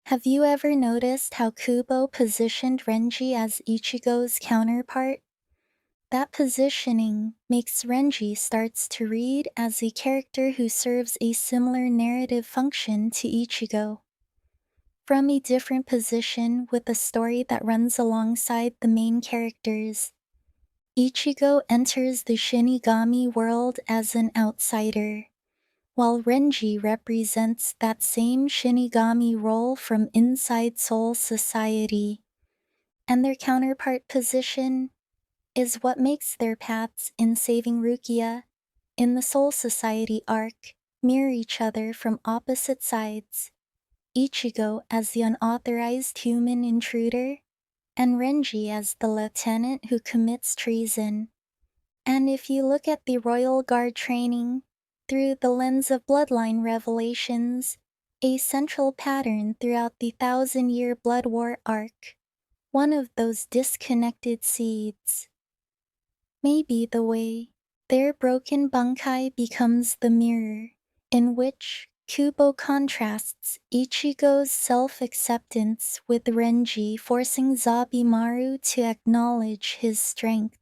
Have you ever noticed how Kubo positioned Renji as Ichigo's counterpart? That positioning makes Renji starts to read as a character who serves a similar narrative function to Ichigo. From a different position with a story that runs alongside the main characters, Ichigo enters the Shinigami world as an outsider, while Renji represents that same Shinigami role from inside Soul Society, and their counterpart position is what makes their paths in saving Rukia in the Soul Society arc mirror each other from opposite sides. Ichigo as the unauthorized human intruder, and Renji as the lieutenant who commits treason. And if you look at the Royal Guard training through the lens of bloodline revelations, a central pattern throughout the Thousand-Year Blood War arc, one of those disconnected seeds. Maybe the way their broken Bankai becomes the mirror in which Kubo contrasts Ichigo's self-acceptance with Renji forcing Zabimaru to acknowledge his strength.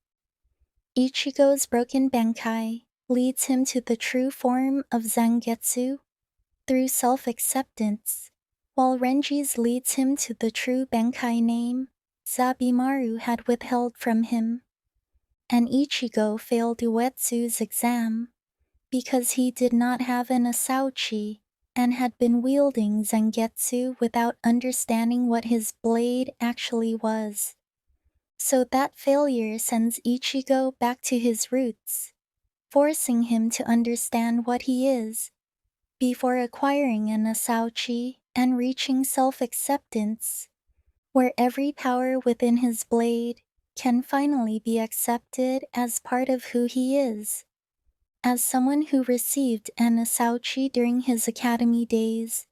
Ichigo's broken Bankai leads him to the true form of Zangetsu through self-acceptance, while Renji's leads him to the true Bankai name Zabimaru had withheld from him. And Ichigo failed Uetsu's exam because he did not have an Asauchi and had been wielding Zangetsu without understanding what his blade actually was. So that failure sends Ichigo back to his roots, forcing him to understand what he is, before acquiring an Asauchi and reaching self-acceptance, where every power within his blade can finally be accepted as part of who he is. As someone who received an Asauchi during his academy days,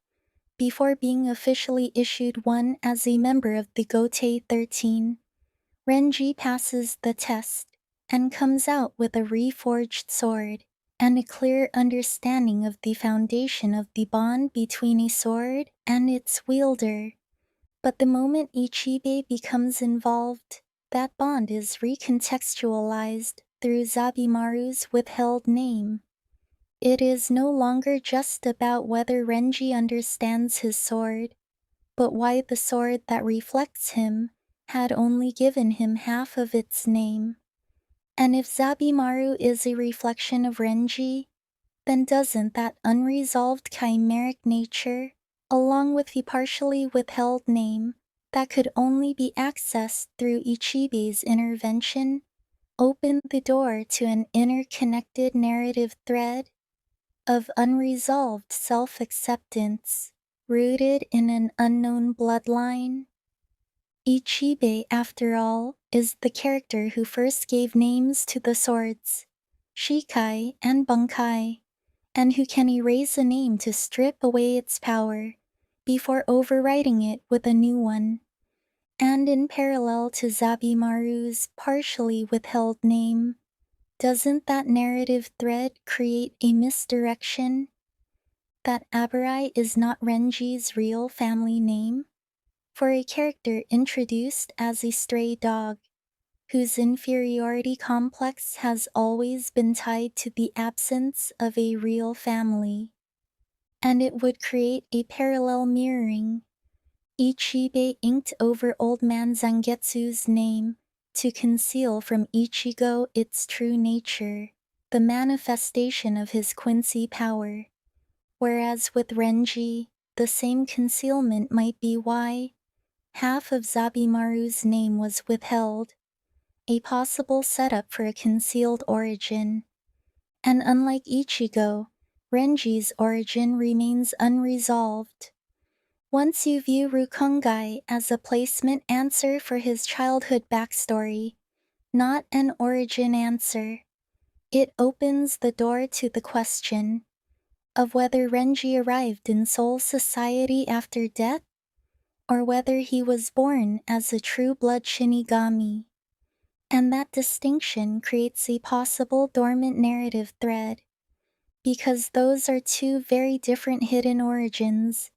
before being officially issued one as a member of the Gotei 13, Renji passes the test and comes out with a reforged sword and a clear understanding of the foundation of the bond between a sword and its wielder. But the moment Ichibei becomes involved, that bond is recontextualized through Zabimaru's withheld name. It is no longer just about whether Renji understands his sword, but why the sword that reflects him had only given him half of its name. And if Zabimaru is a reflection of Renji, then doesn't that unresolved chimeric nature, along with the partially withheld name that could only be accessed through Ichibei's intervention, open the door to an interconnected narrative thread of unresolved self-acceptance rooted in an unknown bloodline? Ichibei, after all, is the character who first gave names to the swords, Shikai and Bankai, and who can erase a name to strip away its power before overwriting it with a new one. And in parallel to Zabimaru's partially withheld name, doesn't that narrative thread create a misdirection? That Abarai is not Renji's real family name? For a character introduced as a stray dog, whose inferiority complex has always been tied to the absence of a real family. And it would create a parallel mirroring. Ichibei inked over Old Man Zangetsu's name to conceal from Ichigo its true nature, the manifestation of his Quincy power. Whereas with Renji, the same concealment might be why half of Zabimaru's name was withheld, a possible setup for a concealed origin. And unlike Ichigo, Renji's origin remains unresolved. Once you view Rukongai as a placement answer for his childhood backstory, not an origin answer, it opens the door to the question of whether Renji arrived in Soul Society after death, or whether he was born as a true-blood Shinigami. And that distinction creates a possible dormant narrative thread, because those are two very different hidden origins,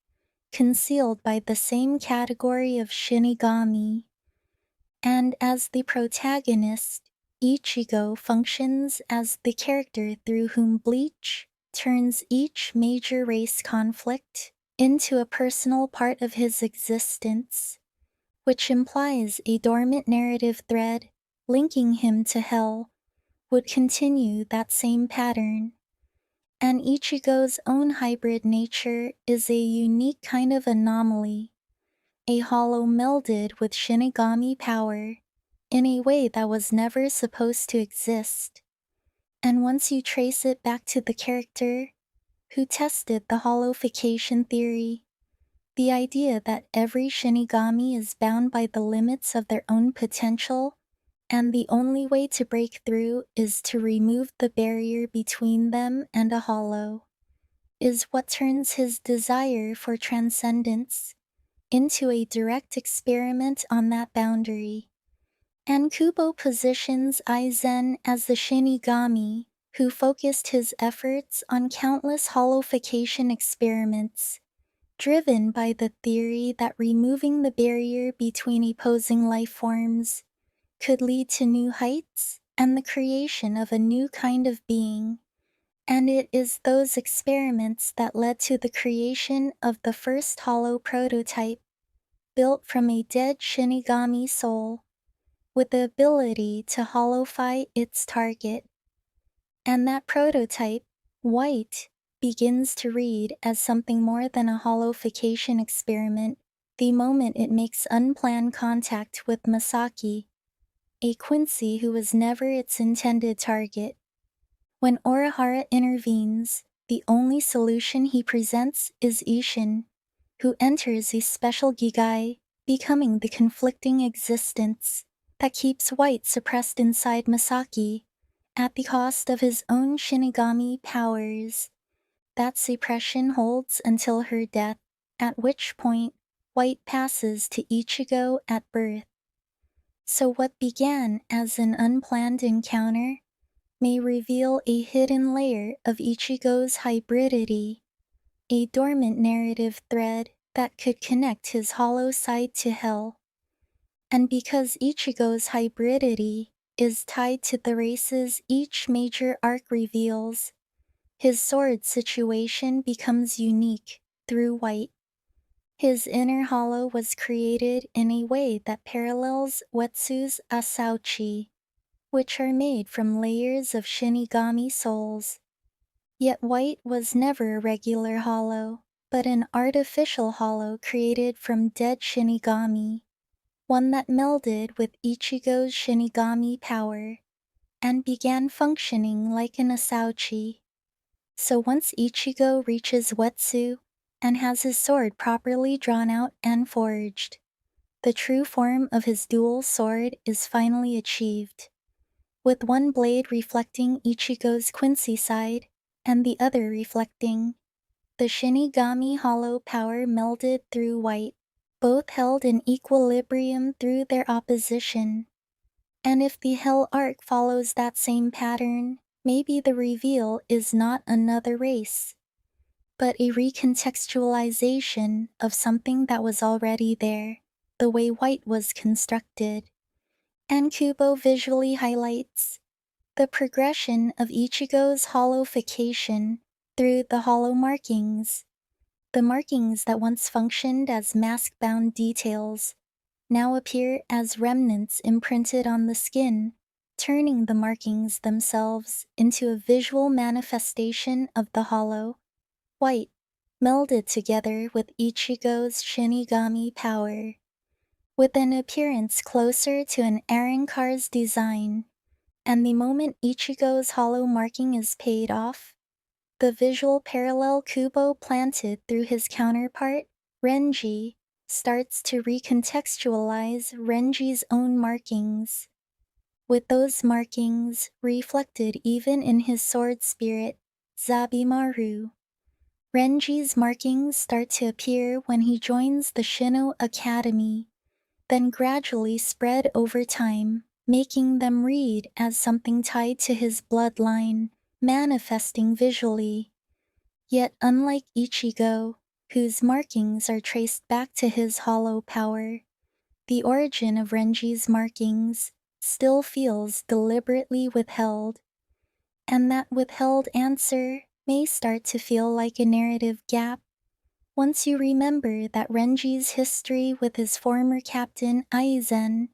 concealed by the same category of Shinigami. And as the protagonist, Ichigo functions as the character through whom Bleach turns each major race conflict into a personal part of his existence, which implies a dormant narrative thread linking him to Hell would continue that same pattern. And Ichigo's own hybrid nature is a unique kind of anomaly, a hollow melded with Shinigami power in a way that was never supposed to exist. And once you trace it back to the character who tested the hollowification theory, the idea that every Shinigami is bound by the limits of their own potential, and the only way to break through is to remove the barrier between them and a hollow, is what turns his desire for transcendence into a direct experiment on that boundary. And Kubo positions Aizen as the Shinigami who focused his efforts on countless hollowification experiments, driven by the theory that removing the barrier between opposing life forms could lead to new heights and the creation of a new kind of being. And it is those experiments that led to the creation of the first hollow prototype, built from a dead Shinigami soul, with the ability to hollowify its target. And that prototype, White, begins to read as something more than a hollowification experiment the moment it makes unplanned contact with Masaki, a Quincy who was never its intended target. When Orihara intervenes, the only solution he presents is Ishin, who enters a special Gigai, becoming the conflicting existence that keeps White suppressed inside Masaki at the cost of his own Shinigami powers. That suppression holds until her death, at which point White passes to Ichigo at birth. So what began as an unplanned encounter may reveal a hidden layer of Ichigo's hybridity, a dormant narrative thread that could connect his hollow side to Hell. And because Ichigo's hybridity is tied to the races each major arc reveals, his sword situation becomes unique through White. His inner hollow was created in a way that parallels Wetsu's Asauchi, which are made from layers of Shinigami souls. Yet White was never a regular hollow, but an artificial hollow created from dead Shinigami, one that melded with Ichigo's Shinigami power, and began functioning like an Asauchi. So once Ichigo reaches Wetsu and has his sword properly drawn out and forged, the true form of his dual sword is finally achieved, with one blade reflecting Ichigo's Quincy side and the other reflecting the Shinigami hollow power melded through White, both held in equilibrium through their opposition. And if the Hell arc follows that same pattern, maybe the reveal is not another race, but a recontextualization of something that was already there, the way White was constructed. And Kubo visually highlights the progression of Ichigo's hollowification through the hollow markings. The markings that once functioned as mask-bound details now appear as remnants imprinted on the skin, turning the markings themselves into a visual manifestation of the hollow, White, melded together with Ichigo's Shinigami power, with an appearance closer to an Arrancar's design. And the moment Ichigo's hollow marking is paid off, the visual parallel Kubo planted through his counterpart, Renji, starts to recontextualize Renji's own markings, with those markings reflected even in his sword spirit, Zabimaru. Renji's markings start to appear when he joins the Shino Academy, then gradually spread over time, making them read as something tied to his bloodline, manifesting visually. Yet unlike Ichigo, whose markings are traced back to his hollow power. The origin of Renji's markings still feels deliberately withheld, and that withheld answer may start to feel like a narrative gap once you remember that Renji's history with his former captain Aizen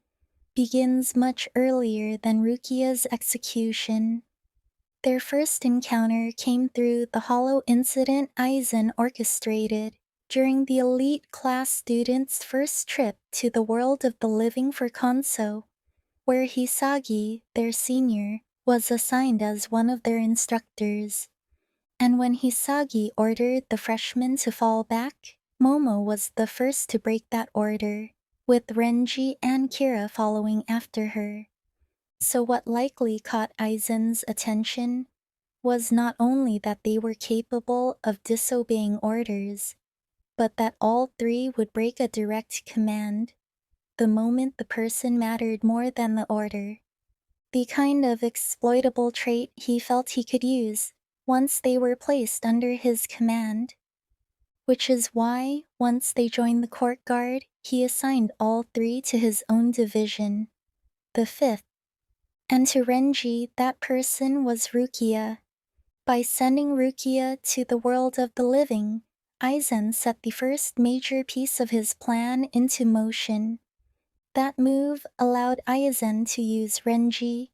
begins much earlier than Rukia's execution. Their first encounter came through the hollow incident Aizen orchestrated during the elite class students' first trip to the world of the living for Konso, where Hisagi, their senior, was assigned as one of their instructors. And when Hisagi ordered the freshmen to fall back, Momo was the first to break that order, with Renji and Kira following after her. So what likely caught Aizen's attention was not only that they were capable of disobeying orders, but that all three would break a direct command the moment the person mattered more than the order. The kind of exploitable trait he felt he could use once they were placed under his command. Which is why, once they joined the court guard, he assigned all three to his own division, the fifth. And to Renji, that person was Rukia. By sending Rukia to the world of the living, Aizen set the first major piece of his plan into motion. That move allowed Aizen to use Renji,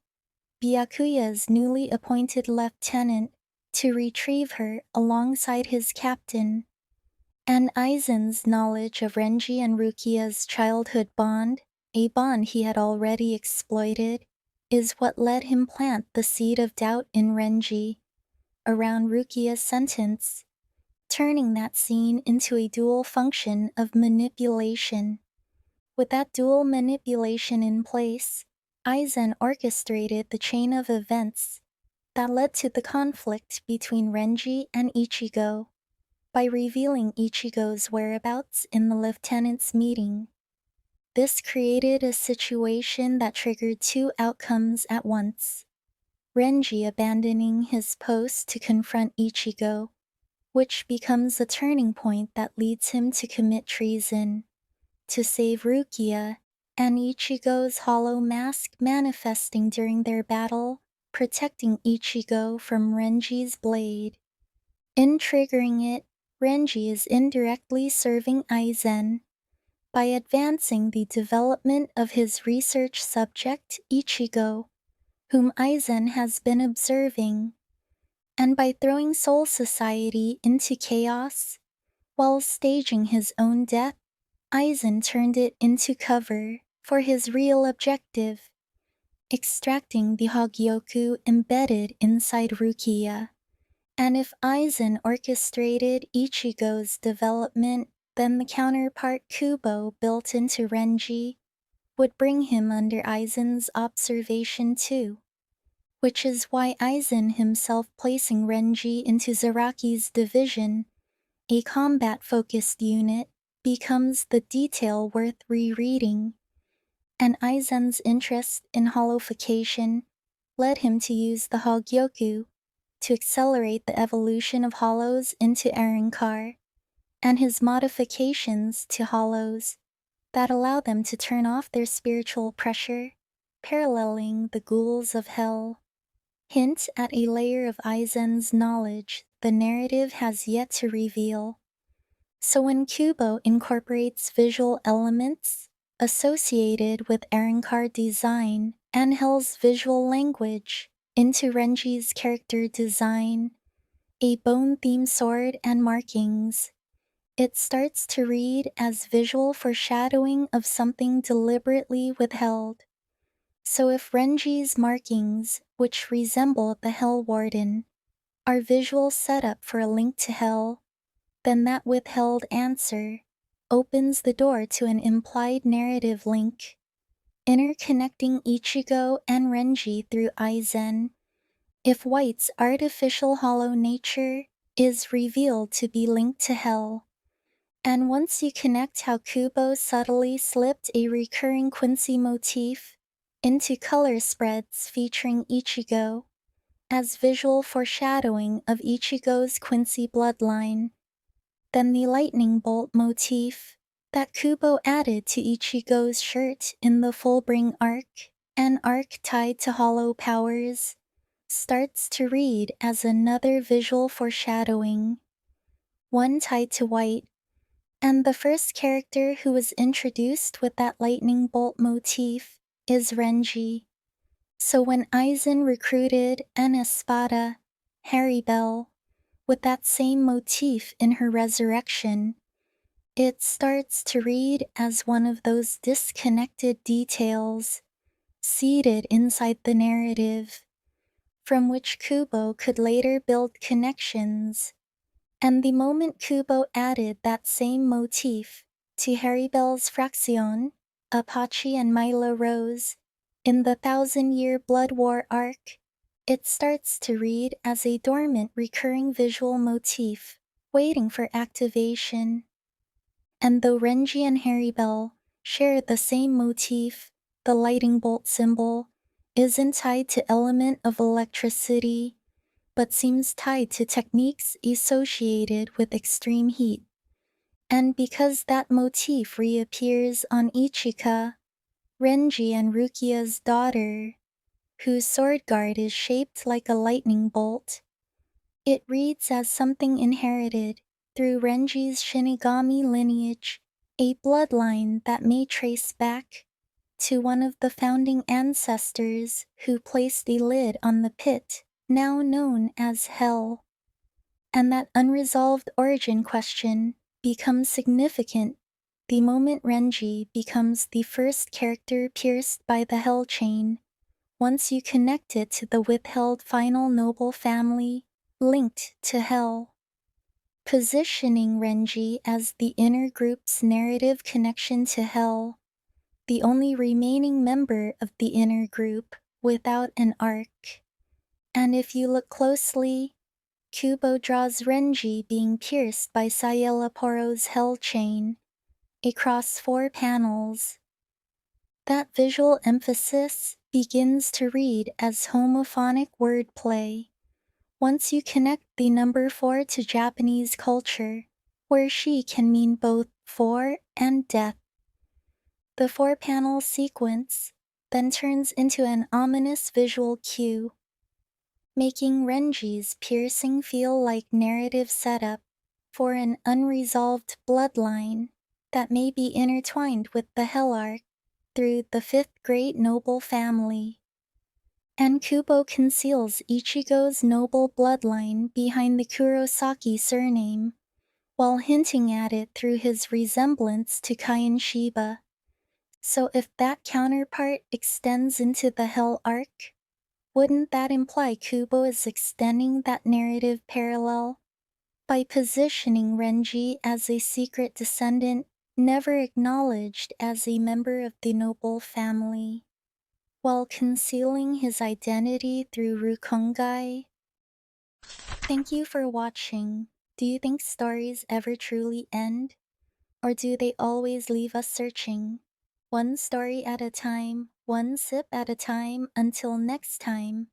Byakuya's newly appointed lieutenant, to retrieve her alongside his captain. And Aizen's knowledge of Renji and Rukia's childhood bond, a bond he had already exploited, is what let him plant the seed of doubt in Renji around Rukia's sentence, turning that scene into a dual function of manipulation. With that dual manipulation in place, Aizen orchestrated the chain of events that led to the conflict between Renji and Ichigo by revealing Ichigo's whereabouts in the lieutenant's meeting. This created a situation that triggered two outcomes at once. Renji abandoning his post to confront Ichigo, which becomes a turning point that leads him to commit treason, to save Rukia, and Ichigo's hollow mask manifesting during their battle, protecting Ichigo from Renji's blade. In triggering it, Renji is indirectly serving Aizen by advancing the development of his research subject, Ichigo, whom Aizen has been observing, and by throwing Soul Society into chaos while staging his own death, Aizen turned it into cover for his real objective, extracting the Hogyoku embedded inside Rukia. And if Aizen orchestrated Ichigo's development, then the counterpart Kubo built into Renji would bring him under Aizen's observation too, which is why Aizen himself placing Renji into Zaraki's division, a combat-focused unit, becomes the detail worth rereading. And Aizen's interest in hollowification led him to use the Hogyoku to accelerate the evolution of hollows into Arankar, and his modifications to hollows that allow them to turn off their spiritual pressure, paralleling the ghouls of hell. Hint at a layer of Aizen's knowledge the narrative has yet to reveal. So when Kubo incorporates visual elements associated with Arankar design and Hell's visual language into Renji's character design, a bone-themed sword and markings, it starts to read as visual foreshadowing of something deliberately withheld. So if Renji's markings, which resemble the Hell Warden, are visual setup for a link to Hell, then that withheld answer opens the door to an implied narrative link, interconnecting Ichigo and Renji through Aizen. If White's artificial hollow nature is revealed to be linked to Hell, and once you connect how Kubo subtly slipped a recurring Quincy motif into color spreads featuring Ichigo as visual foreshadowing of Ichigo's Quincy bloodline, Then the lightning bolt motif that Kubo added to Ichigo's shirt in the Fullbring arc, an arc tied to hollow powers, starts to read as another visual foreshadowing, one tied to white, and the first character who was introduced with that lightning bolt motif is Renji. So when Aizen recruited an Espada, Harribel, with that same motif in her resurrection, it starts to read as one of those disconnected details seated inside the narrative, from which Kubo could later build connections. And the moment Kubo added that same motif to Harribel's Fraction, Apache and Milo Rose, in the Thousand-Year Blood War arc, it starts to read as a dormant recurring visual motif, waiting for activation. And though Renji and Harribel share the same motif, the lightning bolt symbol isn't tied to element of electricity, but seems tied to techniques associated with extreme heat. And because that motif reappears on Ichika, Renji and Rukia's daughter, whose sword guard is shaped like a lightning bolt, it reads as something inherited through Renji's Shinigami lineage, a bloodline that may trace back to one of the founding ancestors who placed a lid on the pit now known as Hell. And that unresolved origin question becomes significant the moment Renji becomes the first character pierced by the Hell chain, once you connect it to the withheld final noble family linked to Hell, positioning Renji as the inner group's narrative connection to Hell, the only remaining member of the inner group without an arc. And if you look closely, Kubo draws Renji being pierced by Sayelaporo's Hell chain across 4 panels. That visual emphasis begins to read as homophonic wordplay. Once you connect the number 4 to Japanese culture, where she can mean both 4 and death. The 4-panel sequence then turns into an ominous visual cue, making Renji's piercing feel like narrative setup for an unresolved bloodline that may be intertwined with the Hell arc through the 5th great noble family. And Kubo conceals Ichigo's noble bloodline behind the Kurosaki surname, while hinting at it through his resemblance to Kaien Shiba. So if that counterpart extends into the Hell arc, wouldn't that imply Kubo is extending that narrative parallel by positioning Renji as a secret descendant never acknowledged as a member of the noble family, while concealing his identity through Rukongai? Thank you for watching. Do you think stories ever truly end? Or do they always leave us searching? One story at a time, one sip at a time, until next time.